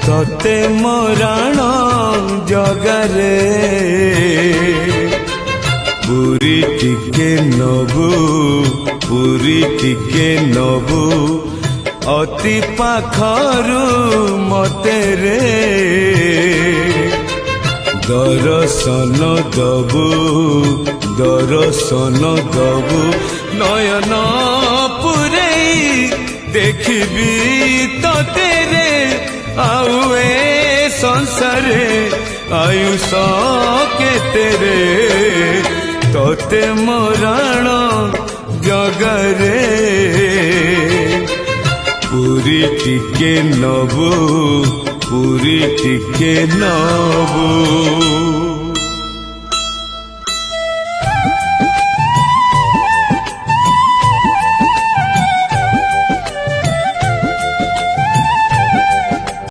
तोते मोराण जगारे पुरी टिके नबू पुरी टिके नबू अति पाखरु मते रे दर्शन दबू दर्शन दबू नयन पुरे देखबी तो तेरे आउए संसारे आयुष के तेरे तोते मोराण जगरे पुरी टिके नबू पुरी टिके नबू।